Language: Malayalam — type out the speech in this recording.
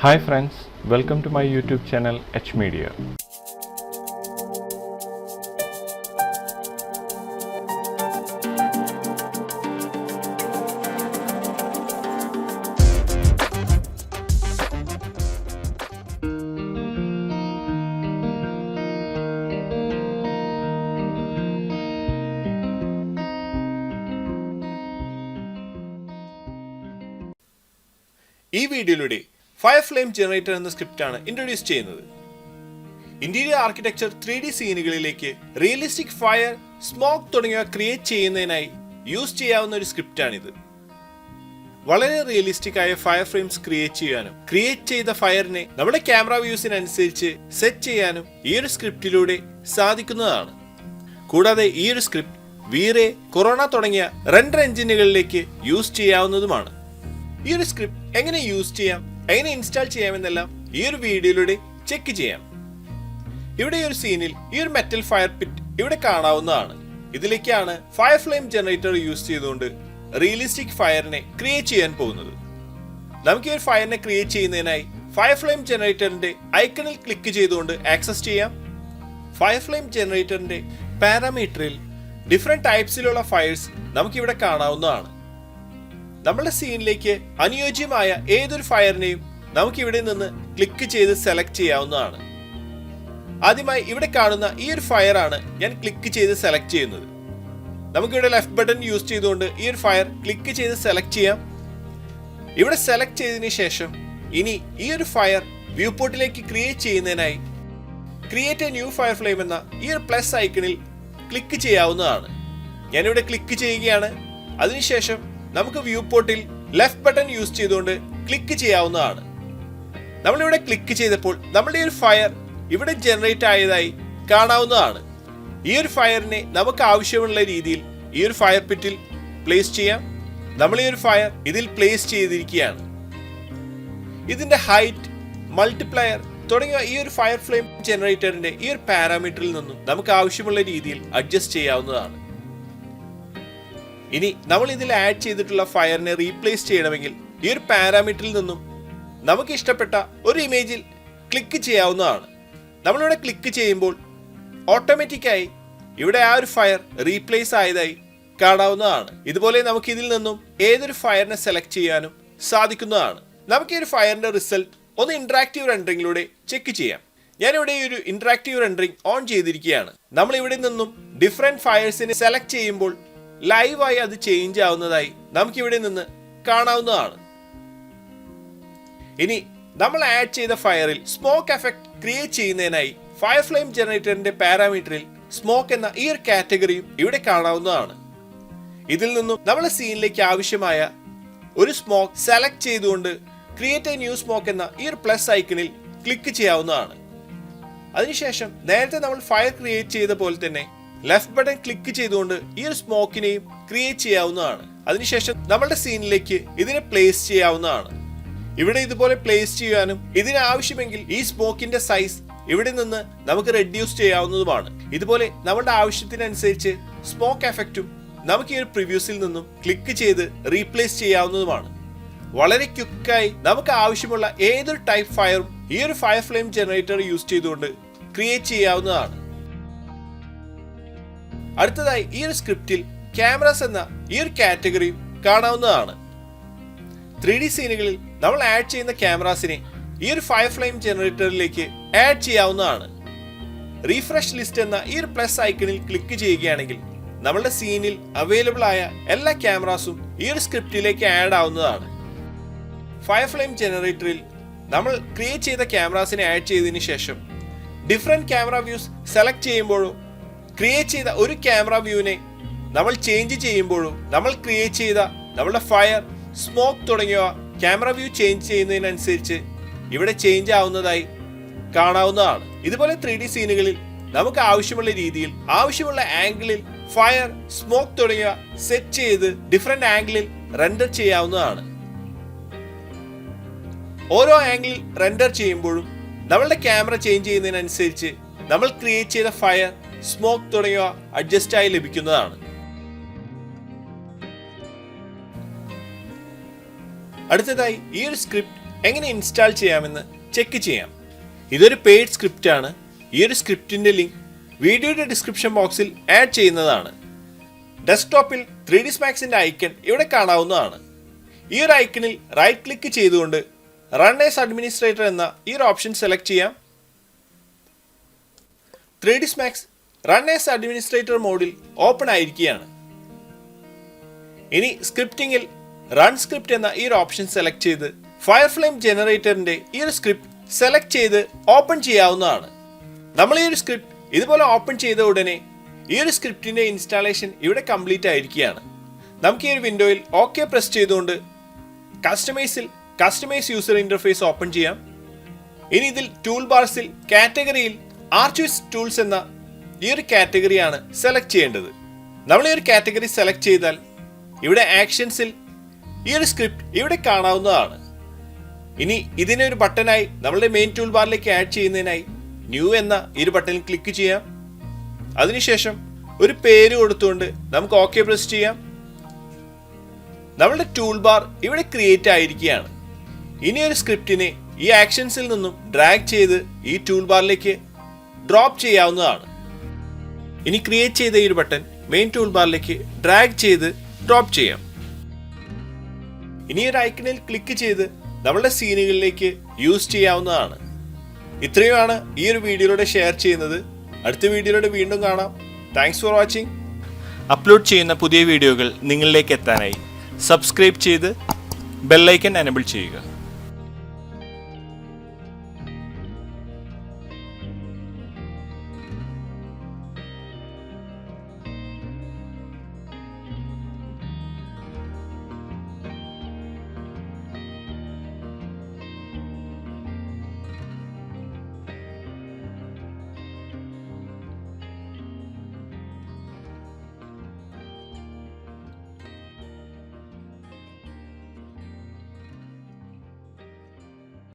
Hi friends, welcome to my YouTube channel HMedia. ഈ വീഡിയോയിലൂടെ ഫയർ ഫ്ലെയിം ജനറേറ്റർ എന്ന സ്ക്രിപ്റ്റാണ് ഇൻട്രൊഡ്യൂസ് ചെയ്യുന്നത്. ഇന്റീരിയർ ആർക്കിടെക്ചർ 3D സീനുകളിലേക്ക് റിയലിസ്റ്റിക് ഫയർ, സ്മോക്ക് തുടങ്ങിയവ ക്രിയേറ്റ് ചെയ്യുന്നതിനായി യൂസ് ചെയ്യാവുന്ന ഒരു സ്ക്രിപ്റ്റാണിത്. വളരെ റിയലിസ്റ്റിക് ആയ ഫയർ ഫ്രെയിംസ് ക്രിയേറ്റ് ചെയ്യാനും ക്രിയേറ്റ് ചെയ്ത ഫയറിനെ നമ്മുടെ ക്യാമറ വ്യൂസിനനുസരിച്ച് സെറ്റ് ചെയ്യാനും ഈ ഒരു സ്ക്രിപ്റ്റിലൂടെ സാധിക്കുന്നതാണ്. കൂടാതെ ഈ ഒരു സ്ക്രിപ്റ്റ് വീറേ, കൊറോണ തുടങ്ങിയ റെൻഡർ എഞ്ചിനുകളിലേക്ക് യൂസ് ചെയ്യാവുന്നതുമാണ്. ഈ ഒരു സ്ക്രിപ്റ്റ് എങ്ങനെ യൂസ് ചെയ്യാം, എങ്ങനെ ഇൻസ്റ്റാൾ ചെയ്യാമെന്നെല്ലാം ഈ ഒരു വീഡിയോയിലൂടെ ചെക്ക് ചെയ്യാം. ഇവിടെ ഈ ഒരു സീനിൽ ഈ ഒരു മെറ്റൽ ഫയർ പിറ്റ് ഇവിടെ കാണാവുന്നതാണ്. ഇതിലേക്കാണ് ഫയർ ഫ്ലെയിം ജനറേറ്റർ യൂസ് ചെയ്തുകൊണ്ട് റിയലിസ്റ്റിക് ഫയറിനെ ക്രിയേറ്റ് ചെയ്യാൻ പോകുന്നത്. നമുക്ക് ഈ ഒരു ഫയറിനെ ക്രിയേറ്റ് ചെയ്യുന്നതിനായി ഫയർ ഫ്ലെയിം ജനറേറ്ററിന്റെ ഐക്കണിൽ ക്ലിക്ക് ചെയ്തുകൊണ്ട് ആക്സസ് ചെയ്യാം. ഫയർ ഫ്ലെയിം ജനറേറ്ററിന്റെ പാരാമീറ്ററിൽ ഡിഫറെന്റ് ടൈപ്സിലുള്ള ഫയർസ് നമുക്കിവിടെ കാണാവുന്നതാണ്. നമ്മുടെ സീനിലേക്ക് അനുയോജ്യമായ ഏതൊരു ഫയറിനെയും നമുക്ക് ഇവിടെ നിന്ന് ക്ലിക്ക് ചെയ്ത് സെലക്ട് ചെയ്യാവുന്നതാണ്. ആദ്യമായി ഇവിടെ കാണുന്ന ഈ ഒരു ഫയർ ആണ് ഞാൻ ക്ലിക്ക് ചെയ്ത് സെലക്ട് ചെയ്യുന്നത്. നമുക്കിവിടെ ലെഫ്റ്റ് ബട്ടൺ യൂസ് ചെയ്തുകൊണ്ട് ഈ ഒരു ഫയർ ക്ലിക്ക് ചെയ്ത് സെലക്ട് ചെയ്യാം. ഇവിടെ സെലക്ട് ചെയ്തതിനു ശേഷം ഇനി ഈ ഒരു ഫയർ വ്യൂ പോർട്ടിലേക്ക് ക്രിയേറ്റ് ചെയ്യുന്നതിനായി create A new fire flame എന്ന ഈ ഒരു പ്ലസ് ഐക്കണിൽ ക്ലിക്ക് ചെയ്യാവുന്നതാണ്. ഞാനിവിടെ ക്ലിക്ക് ചെയ്യുകയാണ്. അതിനുശേഷം നമുക്ക് വ്യൂ പോർട്ടിൽ ലെഫ്റ്റ് ബട്ടൺ യൂസ് ചെയ്തുകൊണ്ട് ക്ലിക്ക് ചെയ്യാവുന്നതാണ്. നമ്മളിവിടെ ക്ലിക്ക് ചെയ്തപ്പോൾ നമ്മുടെ ഒരു ഫയർ ഇവിടെ ജനറേറ്റ് ആയതായി കാണാവുന്നതാണ്. ഈ ഒരു ഫയറിനെ നമുക്ക് ആവശ്യമുള്ള രീതിയിൽ ഈ ഒരു ഫയർ പിറ്റിൽ പ്ലേസ് ചെയ്യാം. നമ്മൾ ഈ ഒരു ഫയർ ഇതിൽ പ്ലേസ് ചെയ്തിരിക്കുകയാണ്. ഇതിന്റെ ഹൈറ്റ്, മൾട്ടിപ്ലയർ തുടങ്ങിയ ഈ ഒരു ഫയർ ഫ്ലെയിം ജനറേറ്ററിന്റെ ഈ ഒരു പാരാമീറ്ററിൽ നിന്നും നമുക്ക് ആവശ്യമുള്ള രീതിയിൽ അഡ്ജസ്റ്റ് ചെയ്യാവുന്നതാണ്. ഇനി നമ്മൾ ഇതിൽ ആഡ് ചെയ്തിട്ടുള്ള ഫയറിനെ റീപ്ലേസ് ചെയ്യണമെങ്കിൽ ഈ ഒരു പാരാമീറ്ററിൽ നിന്നും നമുക്ക് ഇഷ്ടപ്പെട്ട ഒരു ഇമേജിൽ ക്ലിക്ക് ചെയ്യാവുന്നതാണ്. നമ്മളിവിടെ ക്ലിക്ക് ചെയ്യുമ്പോൾ ഓട്ടോമാറ്റിക്കായി ഇവിടെ ആ ഒരു ഫയർ റീപ്ലേസ് ആയതായി കാണാവുന്നതാണ്. ഇതുപോലെ നമുക്ക് ഇതിൽ നിന്നും ഏതൊരു ഫയറിനെ സെലക്ട് ചെയ്യാനും സാധിക്കുന്നതാണ്. നമുക്ക് ഈ ഒരു ഫയറിന്റെ റിസൾട്ട് ഒന്ന് ഇന്ററാക്റ്റീവ് റെൻഡറിങ്ങിലൂടെ ചെക്ക് ചെയ്യാം. ഞാനിവിടെ ഈ ഒരു ഇന്ററാക്റ്റീവ് റെൻഡറിങ് ഓൺ ചെയ്തിരിക്കുകയാണ്. നമ്മൾ ഇവിടെ നിന്നും ഡിഫറെന്റ് ഫയർസിനെ സെലക്ട് ചെയ്യുമ്പോൾ ലൈവായി അത് ചേഞ്ച് ആവുന്നതായി നമുക്കിവിടെ നിന്ന് കാണാവുന്നതാണ്. ഇനി നമ്മൾ ആഡ് ചെയ്ത ഫയറിൽ സ്മോക്ക് എഫക്ട് ക്രിയേറ്റ് ചെയ്യുന്നതിനായി ഫയർ ഫ്ലെയിം ജനറേറ്ററിന്റെ പാരാമീറ്ററിൽ സ്മോക്ക് എന്ന ഈ ഒരു കാറ്റഗറിയും ഇവിടെ കാണാവുന്നതാണ്. ഇതിൽ നിന്നും നമ്മുടെ സീനിലേക്ക് ആവശ്യമായ ഒരു സ്മോക്ക് സെലക്ട് ചെയ്തുകൊണ്ട് ക്രിയേറ്റ് എ ന്യൂ സ്മോക്ക് എന്ന ഈ ഒരു പ്ലസ് ഐക്കണിൽ ക്ലിക്ക് ചെയ്യാവുന്നതാണ്. അതിനുശേഷം നേരത്തെ നമ്മൾ ഫയർ ക്രിയേറ്റ് ചെയ്ത പോലെ തന്നെ ലെഫ്റ്റ് ബട്ടൺ ക്ലിക്ക് ചെയ്തുകൊണ്ട് ഈ ഒരു സ്മോക്കിനെയും ക്രിയേറ്റ് ചെയ്യാവുന്നതാണ്. അതിനുശേഷം നമ്മുടെ സീനിലേക്ക് ഇതിനെ പ്ലേസ് ചെയ്യാവുന്നതാണ്. ഇവിടെ ഇതുപോലെ പ്ലേസ് ചെയ്യാനും ഇതിന് ആവശ്യമെങ്കിൽ ഈ സ്മോക്കിന്റെ സൈസ് ഇവിടെ നിന്ന് നമുക്ക് റെഡ്യൂസ് ചെയ്യാവുന്നതുമാണ്. ഇതുപോലെ നമ്മുടെ ആവശ്യത്തിനനുസരിച്ച് സ്മോക്ക് എഫക്റ്റും നമുക്ക് ഈ ഒരു പ്രിവ്യൂസിൽ നിന്നും ക്ലിക്ക് ചെയ്ത് റീപ്ലേസ് ചെയ്യാവുന്നതുമാണ്. വളരെ ക്വിക്കായി നമുക്ക് ആവശ്യമുള്ള ഏതൊരു ടൈപ്പ് ഫയറും ഈ ഒരു ഫയർ ഫ്ലെയിം ജനറേറ്റർ യൂസ് ചെയ്തുകൊണ്ട് ക്രിയേറ്റ് ചെയ്യാവുന്നതാണ്. അടുത്തതായി ഈ ഒരു സ്ക്രിപ്റ്റിൽ ക്യാമറാസ് എന്ന ഈ ഒരു കാറ്റഗറിയും കാണാവുന്നതാണ്. 3D സീനുകളിൽ നമ്മൾ ആഡ് ചെയ്യുന്ന ക്യാമറാസിനെ ഈ ഒരു ഫയർ ഫ്ലെയിം ജനറേറ്ററിലേക്ക് ആഡ് ചെയ്യാവുന്നതാണ്. റീഫ്രഷ് ലിസ്റ്റ് എന്ന ഈ ഒരു പ്ലസ് ഐക്കണിൽ ക്ലിക്ക് ചെയ്യുകയാണെങ്കിൽ നമ്മളുടെ സീനിൽ അവൈലബിൾ ആയ എല്ലാ ക്യാമറാസും ഈ ഒരു സ്ക്രിപ്റ്റിലേക്ക് ആഡ് ആവുന്നതാണ്. ഫയർ ഫ്ലെയിം ജനറേറ്ററിൽ നമ്മൾ ക്രിയേറ്റ് ചെയ്ത ക്യാമറാസിനെ ആഡ് ചെയ്തതിനു ശേഷം ഡിഫറെന്റ് ക്യാമറ വ്യൂസ് സെലക്ട് ചെയ്യുമ്പോഴോ ക്രിയേറ്റ് ചെയ്ത ഒരു ക്യാമറ വ്യൂവിനെ നമ്മൾ ചേഞ്ച് ചെയ്യുമ്പോഴോ നമ്മൾ ക്രിയേറ്റ് ചെയ്ത നമ്മളുടെ ഫയർ, സ്മോക്ക് തുടങ്ങിയവ ക്യാമറ വ്യൂ ചേഞ്ച് ചെയ്യുന്നതിനനുസരിച്ച് ഇവിടെ ചേഞ്ച് ആവുന്നതായി കാണാവുന്നതാണ്. ഇതുപോലെ 3D സീനുകളിൽ നമുക്ക് ആവശ്യമുള്ള രീതിയിൽ ആവശ്യമുള്ള ആംഗിളിൽ ഫയർ, സ്മോക്ക് തുടങ്ങിയവ സെറ്റ് ചെയ്ത് ഡിഫറെന്റ് ആംഗിളിൽ റെൻഡർ ചെയ്യാവുന്നതാണ്. ഓരോ ആംഗിളിൽ റെൻഡർ ചെയ്യുമ്പോഴും നമ്മളുടെ ക്യാമറ ചേഞ്ച് ചെയ്യുന്നതിനനുസരിച്ച് നമ്മൾ ക്രിയേറ്റ് ചെയ്ത ഫയർ, സ്മോക്ക് തുടങ്ങിയവ അഡ്ജസ്റ്റ് ആയി ലഭിക്കുന്നതാണ്. അടുത്തതായി ഈ ഒരു സ്ക്രിപ്റ്റ് എങ്ങനെ ഇൻസ്റ്റാൾ ചെയ്യാമെന്ന് ചെക്ക് ചെയ്യാം. ഇതൊരു പെയ്ഡ് സ്ക്രിപ്റ്റ് ആണ്. ഈ ഒരു സ്ക്രിപ്റ്റിന്റെ ലിങ്ക് വീഡിയോയുടെ ഡിസ്ക്രിപ്ഷൻ ബോക്സിൽ ആഡ് ചെയ്യുന്നതാണ്. ഡെസ്ക്ടോപ്പിൽ 3ds Maxന്റെ ഐക്കൺ ഇവിടെ കാണാവുന്നതാണ്. ഈ ഒരു ഐക്കണിൽ റൈറ്റ് ക്ലിക്ക് ചെയ്തുകൊണ്ട് റൺ ആസ് അഡ്മിനിസ്ട്രേറ്റർ എന്ന ഈ ഒരു ഓപ്ഷൻ സെലക്ട് ചെയ്യാം. 3ds Max run as administrator മോഡിൽ ഓപ്പൺ ആയിരിക്കുകയാണ്. ഇനി സ്ക്രിപ്റ്റിംഗിൽ റൺ സ്ക്രിപ്റ്റ് എന്ന ഈ ഒരു ഓപ്ഷൻ സെലക്ട് ചെയ്ത് ഫയർഫ്ലെയിം ജനറേറ്ററിന്റെ ഈ ഒരു സ്ക്രിപ്റ്റ് സെലക്ട് ചെയ്ത് ഓപ്പൺ ചെയ്യാവുന്നതാണ്. നമ്മൾ ഈ ഒരു സ്ക്രിപ്റ്റ് ഇതുപോലെ ഓപ്പൺ ചെയ്ത ഉടനെ ഈ ഒരു സ്ക്രിപ്റ്റിന്റെ ഇൻസ്റ്റാളേഷൻ ഇവിടെ കംപ്ലീറ്റ് ആയിരിക്കുകയാണ്. നമുക്ക് ഈ ഒരു വിൻഡോയിൽ ഓക്കെ പ്രസ് ചെയ്തുകൊണ്ട് കസ്റ്റമൈസ് യൂസർ ഇന്റർഫേസ് ഓപ്പൺ ചെയ്യാം. ഇനി ഇതിൽ ടൂൾ ബാർസിൽ കാറ്റഗറിയിൽ ആർച്ച്വിസ് ടൂൾസ് എന്ന ഈ ഒരു കാറ്റഗറിയാണ് സെലക്ട് ചെയ്യേണ്ടത്. നമ്മൾ ഈ ഒരു കാറ്റഗറി സെലക്ട് ചെയ്താൽ ഇവിടെ ആക്ഷൻസിൽ ഈ ഒരു സ്ക്രിപ്റ്റ് ഇവിടെ കാണാവുന്നതാണ്. ഇനി ഇതിനെ ഒരു ബട്ടനായി നമ്മളുടെ മെയിൻ ടൂൾ ബാറിലേക്ക് ആഡ് ചെയ്യുന്നതിനായി ന്യൂ എന്ന ഈ ഒരു ബട്ടണിൽ ക്ലിക്ക് ചെയ്യാം. അതിനുശേഷം ഒരു പേര് കൊടുത്തുകൊണ്ട് നമുക്ക് ഓക്കെ പ്രസ് ചെയ്യാം. നമ്മളുടെ ടൂൾ ബാർ ഇവിടെ ക്രിയേറ്റ് ആയിരിക്കുകയാണ്. ഇനി ഒരു സ്ക്രിപ്റ്റിനെ ഈ ആക്ഷൻസിൽ നിന്നും ഡ്രാഗ് ചെയ്ത് ഈ ടൂൾ ബാറിലേക്ക് ഡ്രോപ്പ് ചെയ്യാവുന്നതാണ്. ഇനി ക്രിയേറ്റ് ചെയ്ത ഈ ഒരു ബട്ടൺ മെയിൻ ടൂൾ ബാറിലേക്ക് ഡ്രാഗ് ചെയ്ത് ഡ്രോപ്പ് ചെയ്യാം. ഇനി ഒരു ഐക്കണിൽ ക്ലിക്ക് ചെയ്ത് നമ്മളുടെ സീനുകളിലേക്ക് യൂസ് ചെയ്യാവുന്നതാണ്. ഇത്രയുമാണ് ഈ ഒരു വീഡിയോയിലൂടെ ഷെയർ ചെയ്യുന്നത്. അടുത്ത വീഡിയോയിലൂടെ വീണ്ടും കാണാം. Thanks for watching. അപ്ലോഡ് ചെയ്യുന്ന പുതിയ വീഡിയോകൾ നിങ്ങളിലേക്ക് എത്താനായി സബ്സ്ക്രൈബ് ചെയ്ത് ബെൽ ഐക്കൺ എനേബിൾ ചെയ്യുക.